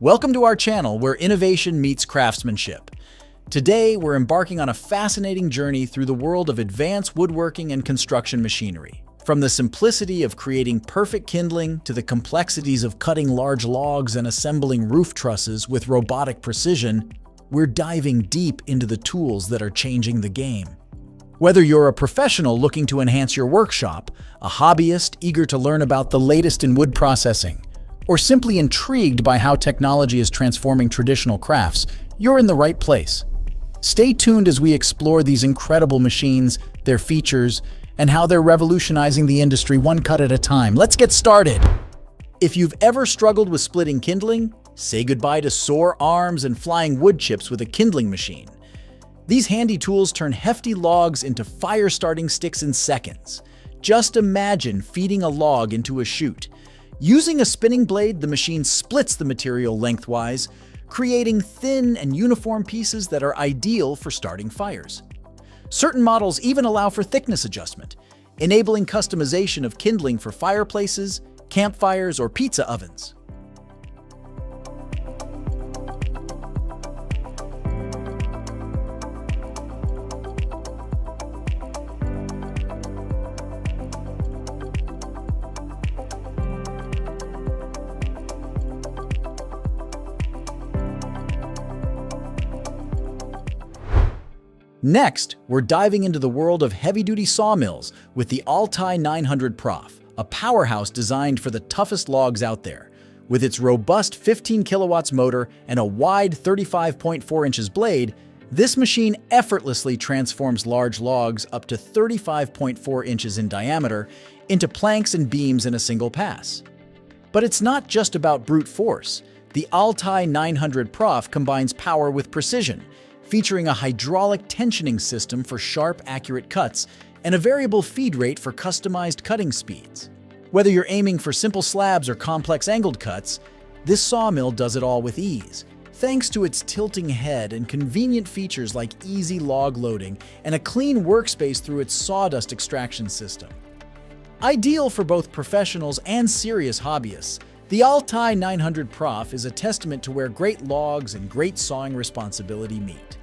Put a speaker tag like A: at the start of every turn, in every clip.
A: Welcome to our channel where innovation meets craftsmanship. Today, we're embarking on a fascinating journey through the world of advanced woodworking and construction machinery. From the simplicity of creating perfect kindling to the complexities of cutting large logs and assembling roof trusses with robotic precision, we're diving deep into the tools that are changing the game. Whether you're a professional looking to enhance your workshop, a hobbyist eager to learn about the latest in wood processing, or simply intrigued by how technology is transforming traditional crafts, you're in the right place. Stay tuned as we explore these incredible machines, their features, and how they're revolutionizing the industry one cut at a time. Let's get started! If you've ever struggled with splitting kindling, say goodbye to sore arms and flying wood chips with a kindling machine. These handy tools turn hefty logs into fire-starting sticks in seconds. Just imagine feeding a log into a chute. Using a spinning blade, the machine splits the material lengthwise, creating thin and uniform pieces that are ideal for starting fires. Certain models even allow for thickness adjustment, enabling customization of kindling for fireplaces, campfires, or pizza ovens. Next, we're diving into the world of heavy-duty sawmills with the Opti 900 Prof, a powerhouse designed for the toughest logs out there. With its robust 15 kilowatts motor and a wide 35.4 inches blade, this machine effortlessly transforms large logs up to 35.4 inches in diameter into planks and beams in a single pass. But it's not just about brute force. The Opti 900 Prof combines power with precision, featuring a hydraulic tensioning system for sharp, accurate cuts and a variable feed rate for customized cutting speeds. Whether you're aiming for simple slabs or complex angled cuts, this sawmill does it all with ease, thanks to its tilting head and convenient features like easy log loading and a clean workspace through its sawdust extraction system. Ideal for both professionals and serious hobbyists, the Opti 900 Prof is a testament to where great logs and great sawing responsibility meet.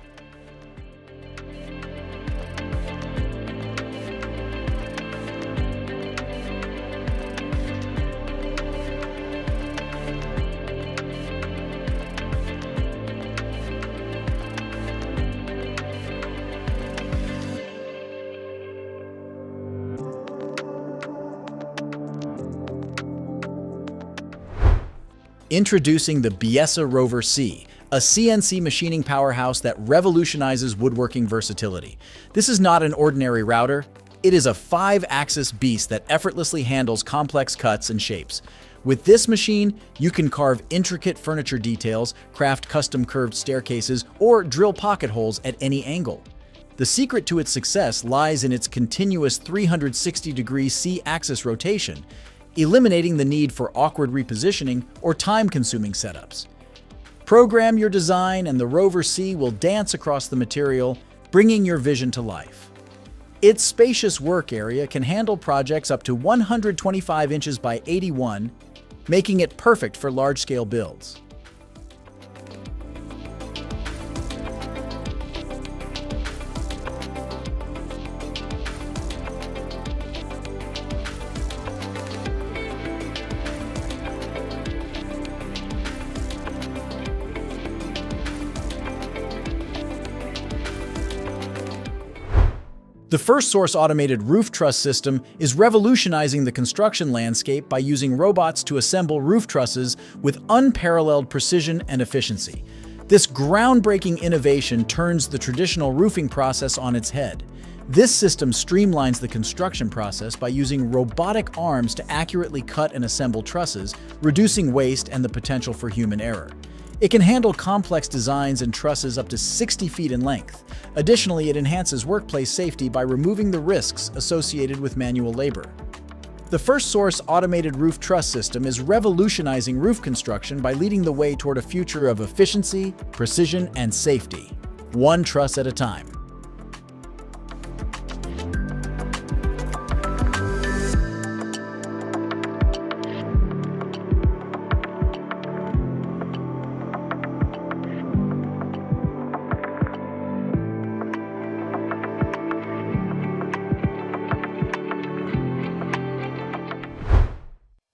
A: Introducing the BSA Rover C, a CNC machining powerhouse that revolutionizes woodworking versatility. This is not an ordinary router. It is a 5-axis beast that effortlessly handles complex cuts and shapes. With this machine, you can carve intricate furniture details, craft custom curved staircases, or drill pocket holes at any angle. The secret to its success lies in its continuous 360-degree C-axis rotation, eliminating the need for awkward repositioning or time-consuming setups. Program your design and the Rover C will dance across the material, bringing your vision to life. Its spacious work area can handle projects up to 125 inches by 81, making it perfect for large-scale builds. The First Source automated roof truss system is revolutionizing the construction landscape by using robots to assemble roof trusses with unparalleled precision and efficiency. This groundbreaking innovation turns the traditional roofing process on its head. This system streamlines the construction process by using robotic arms to accurately cut and assemble trusses, reducing waste and the potential for human error. It can handle complex designs and trusses up to 60 feet in length. Additionally, it enhances workplace safety by removing the risks associated with manual labor. The First Source automated roof truss system is revolutionizing roof construction by leading the way toward a future of efficiency, precision, and safety, one truss at a time.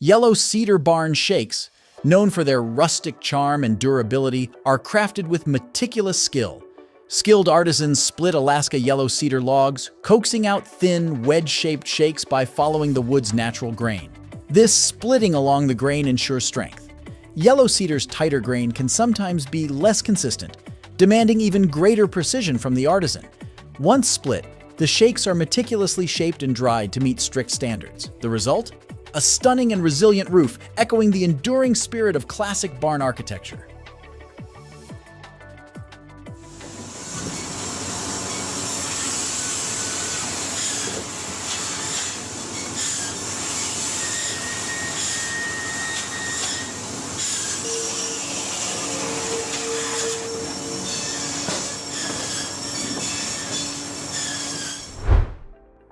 A: Yellow cedar barn shakes, known for their rustic charm and durability, are crafted with meticulous skill. Skilled artisans split Alaska yellow cedar logs, coaxing out thin, wedge-shaped shakes by following the wood's natural grain. This splitting along the grain ensures strength. Yellow cedar's tighter grain can sometimes be less consistent, demanding even greater precision from the artisan. Once split, the shakes are meticulously shaped and dried to meet strict standards. The result? A stunning and resilient roof, echoing the enduring spirit of classic barn architecture.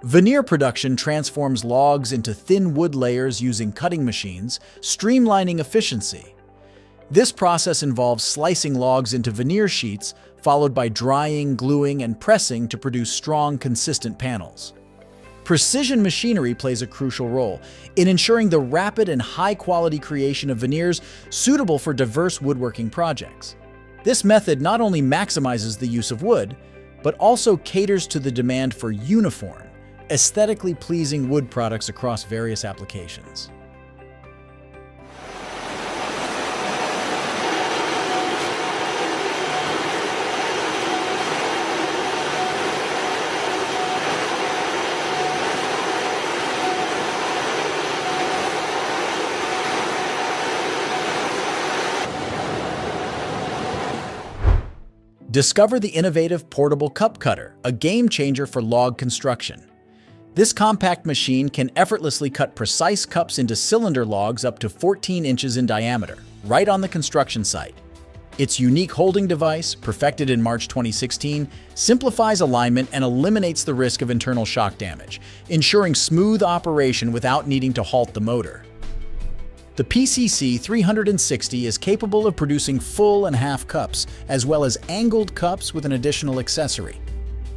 A: Veneer production transforms logs into thin wood layers using cutting machines, streamlining efficiency. This process involves slicing logs into veneer sheets, followed by drying, gluing, and pressing to produce strong, consistent panels. Precision machinery plays a crucial role in ensuring the rapid and high-quality creation of veneers suitable for diverse woodworking projects. This method not only maximizes the use of wood, but also caters to the demand for uniform, aesthetically pleasing wood products across various applications. Discover the innovative portable cup cutter, a game changer for log construction. This compact machine can effortlessly cut precise cups into cylinder logs up to 14 inches in diameter, right on the construction site. Its unique holding device, perfected in March 2016, simplifies alignment and eliminates the risk of internal shock damage, ensuring smooth operation without needing to halt the motor. The PCC 360 is capable of producing full and half cups, as well as angled cups with an additional accessory.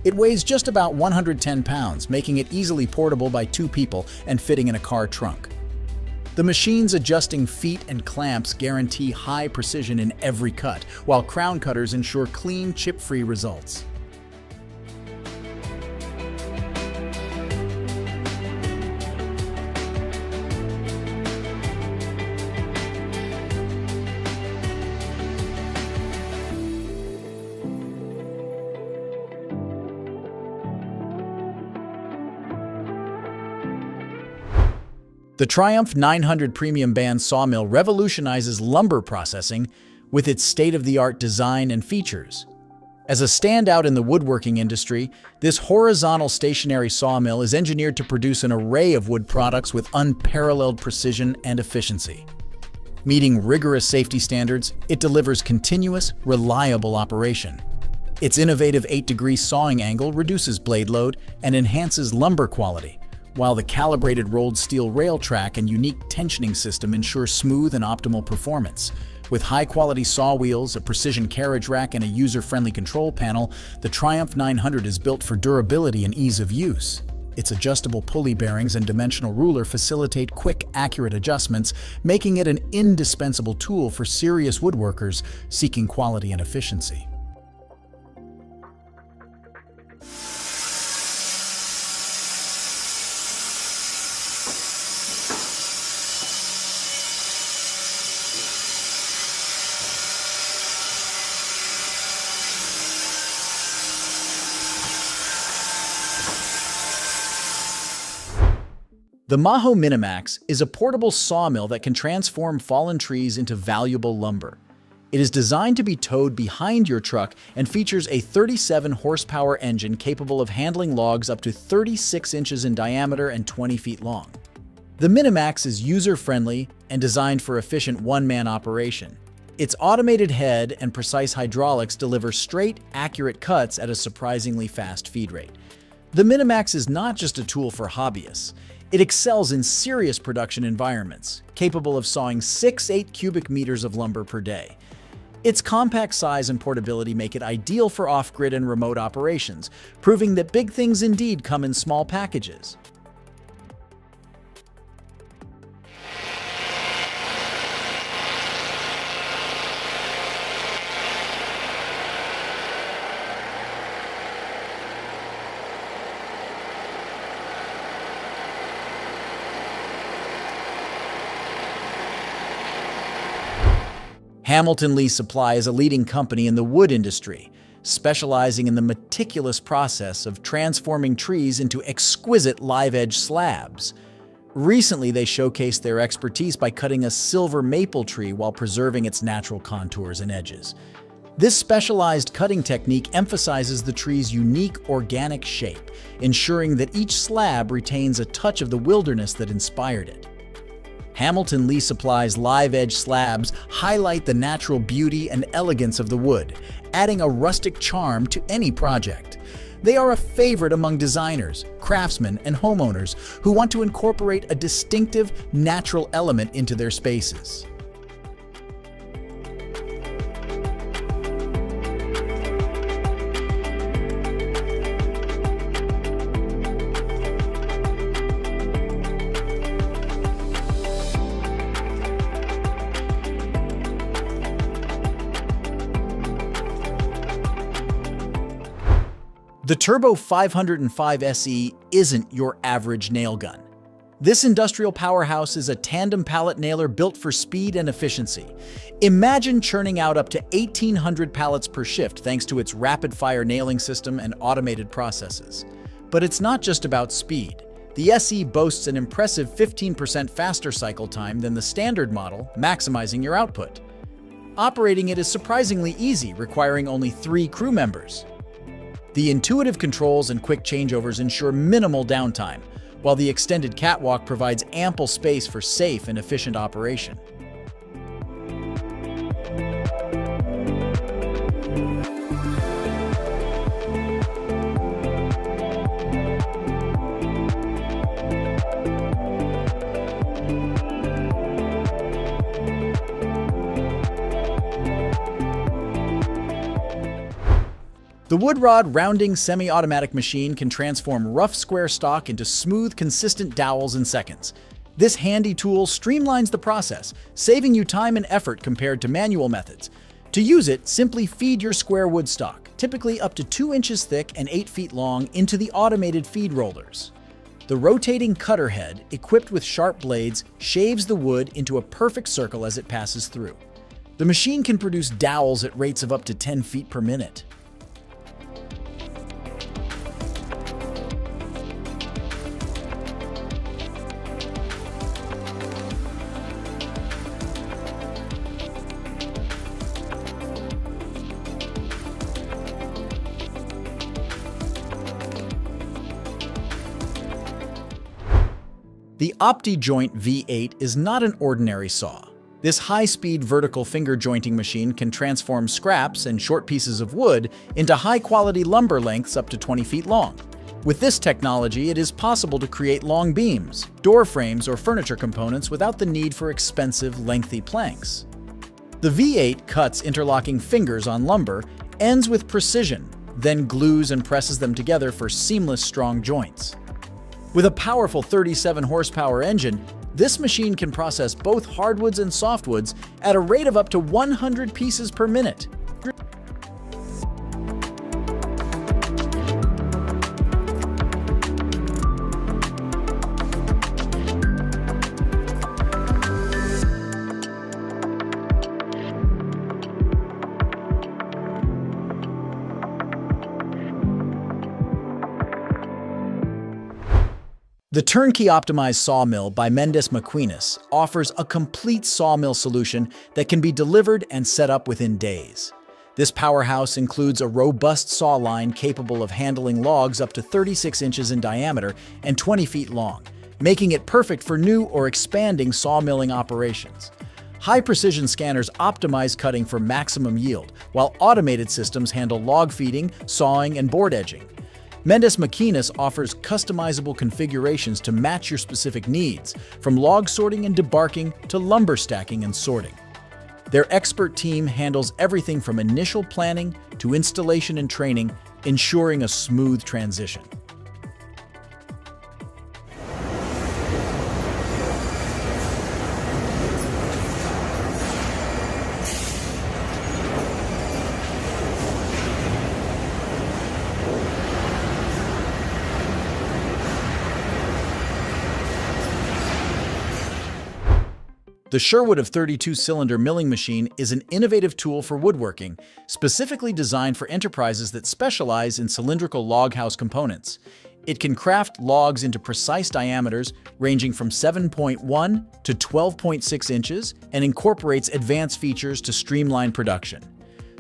A: It weighs just about 110 pounds, making it easily portable by 2 people and fitting in a car trunk. The machine's adjusting feet and clamps guarantee high precision in every cut, while crown cutters ensure clean, chip-free results. The Triumph 900 Premium Band Sawmill revolutionizes lumber processing with its state-of-the-art design and features. As a standout in the woodworking industry, this horizontal stationary sawmill is engineered to produce an array of wood products with unparalleled precision and efficiency. Meeting rigorous safety standards, it delivers continuous, reliable operation. Its innovative 8-degree sawing angle reduces blade load and enhances lumber quality, while the calibrated rolled steel rail track and unique tensioning system ensure smooth and optimal performance. With high-quality saw wheels, a precision carriage rack, and a user-friendly control panel, the Triumph 900 is built for durability and ease of use. Its adjustable pulley bearings and dimensional ruler facilitate quick, accurate adjustments, making it an indispensable tool for serious woodworkers seeking quality and efficiency. The Maho Minimax is a portable sawmill that can transform fallen trees into valuable lumber. It is designed to be towed behind your truck and features a 37-horsepower engine capable of handling logs up to 36 inches in diameter and 20 feet long. The Minimax is user-friendly and designed for efficient one-man operation. Its automated head and precise hydraulics deliver straight, accurate cuts at a surprisingly fast feed rate. The Minimax is not just a tool for hobbyists. It excels in serious production environments, capable of sawing 6-8 cubic meters of lumber per day. Its compact size and portability make it ideal for off-grid and remote operations, proving that big things indeed come in small packages. Hamilton Lee Supply is a leading company in the wood industry, specializing in the meticulous process of transforming trees into exquisite live-edge slabs. Recently, they showcased their expertise by cutting a silver maple tree while preserving its natural contours and edges. This specialized cutting technique emphasizes the tree's unique organic shape, ensuring that each slab retains a touch of the wilderness that inspired it. Hamilton Lee Supply's live-edge slabs highlight the natural beauty and elegance of the wood, adding a rustic charm to any project. They are a favorite among designers, craftsmen, and homeowners who want to incorporate a distinctive, natural element into their spaces. The Turbo 505 SE isn't your average nail gun. This industrial powerhouse is a tandem pallet nailer built for speed and efficiency. Imagine churning out up to 1,800 pallets per shift thanks to its rapid-fire nailing system and automated processes. But it's not just about speed. The SE boasts an impressive 15% faster cycle time than the standard model, maximizing your output. Operating it is surprisingly easy, requiring only 3 crew members. The intuitive controls and quick changeovers ensure minimal downtime, while the extended catwalk provides ample space for safe and efficient operation. The wood rod rounding semi-automatic machine can transform rough square stock into smooth, consistent dowels in seconds. This handy tool streamlines the process, saving you time and effort compared to manual methods. To use it, simply feed your square wood stock, typically up to 2 inches thick and 8 feet long, into the automated feed rollers. The rotating cutter head, equipped with sharp blades, shaves the wood into a perfect circle as it passes through. The machine can produce dowels at rates of up to 10 feet per minute. The Opti Joint V8 is not an ordinary saw. This high-speed vertical finger jointing machine can transform scraps and short pieces of wood into high-quality lumber lengths up to 20 feet long. With this technology, it is possible to create long beams, door frames, or furniture components without the need for expensive, lengthy planks. The V8 cuts interlocking fingers on lumber, ends with precision, then glues and presses them together for seamless, strong joints. With a powerful 37 horsepower engine, this machine can process both hardwoods and softwoods at a rate of up to 100 pieces per minute. The turnkey optimized Sawmill by Mendes Mckin offers a complete sawmill solution that can be delivered and set up within days. This powerhouse includes a robust saw line capable of handling logs up to 36 inches in diameter and 20 feet long, making it perfect for new or expanding sawmilling operations. High-precision scanners optimize cutting for maximum yield, while automated systems handle log feeding, sawing, and board edging. Mendes Mckin offers customizable configurations to match your specific needs, from log sorting and debarking to lumber stacking and sorting. Their expert team handles everything from initial planning to installation and training, ensuring a smooth transition. The Sherwood of 32-cylinder milling machine is an innovative tool for woodworking, specifically designed for enterprises that specialize in cylindrical loghouse components. It can craft logs into precise diameters ranging from 7.1 to 12.6 inches and incorporates advanced features to streamline production.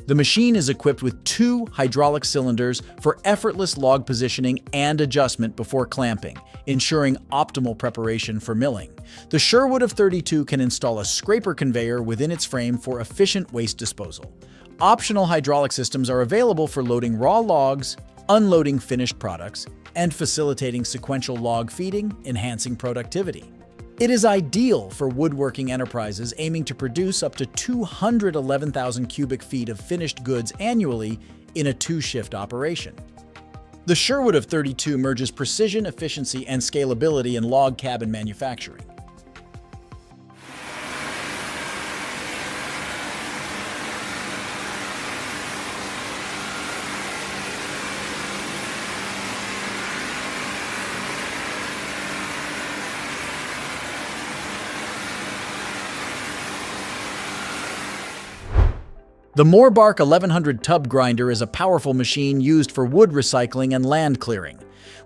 A: The machine is equipped with 2 hydraulic cylinders for effortless log positioning and adjustment before clamping, ensuring optimal preparation for milling. The Sherwood of 32 can install a scraper conveyor within its frame for efficient waste disposal. Optional hydraulic systems are available for loading raw logs, unloading finished products, and facilitating sequential log feeding, enhancing productivity. It is ideal for woodworking enterprises aiming to produce up to 211,000 cubic feet of finished goods annually in a 2-shift operation. The Sherwood of 32 merges precision, efficiency, and scalability in log cabin manufacturing. The Morbark 1100 tub grinder is a powerful machine used for wood recycling and land clearing.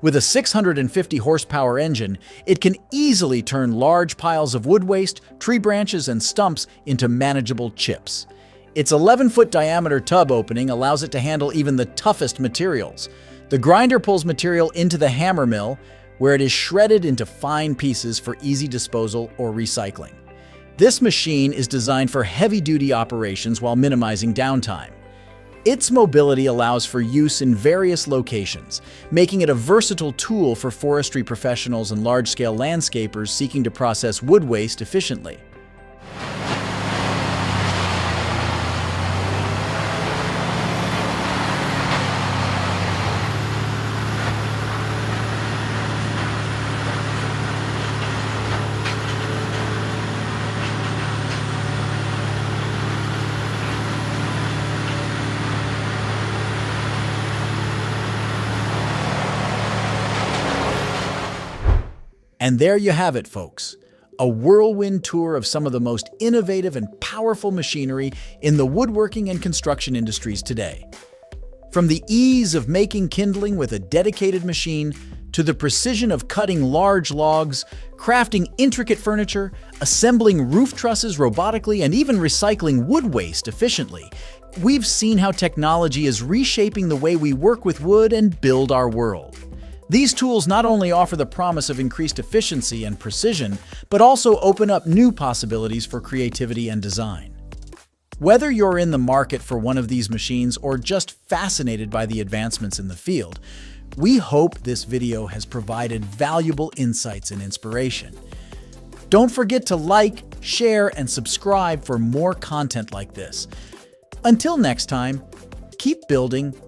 A: With a 650 horsepower engine, it can easily turn large piles of wood waste, tree branches, and stumps into manageable chips. Its 11-foot diameter tub opening allows it to handle even the toughest materials. The grinder pulls material into the hammer mill, where it is shredded into fine pieces for easy disposal or recycling. This machine is designed for heavy-duty operations while minimizing downtime. Its mobility allows for use in various locations, making it a versatile tool for forestry professionals and large-scale landscapers seeking to process wood waste efficiently. And there you have it, folks. A whirlwind tour of some of the most innovative and powerful machinery in the woodworking and construction industries today. From the ease of making kindling with a dedicated machine, to the precision of cutting large logs, crafting intricate furniture, assembling roof trusses robotically, and even recycling wood waste efficiently, we've seen how technology is reshaping the way we work with wood and build our world. These tools not only offer the promise of increased efficiency and precision, but also open up new possibilities for creativity and design. Whether you're in the market for one of these machines or just fascinated by the advancements in the field, we hope this video has provided valuable insights and inspiration. Don't forget to like, share, and subscribe for more content like this. Until next time, keep building,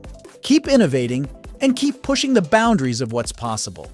A: keep innovating, and keep pushing the boundaries of what's possible.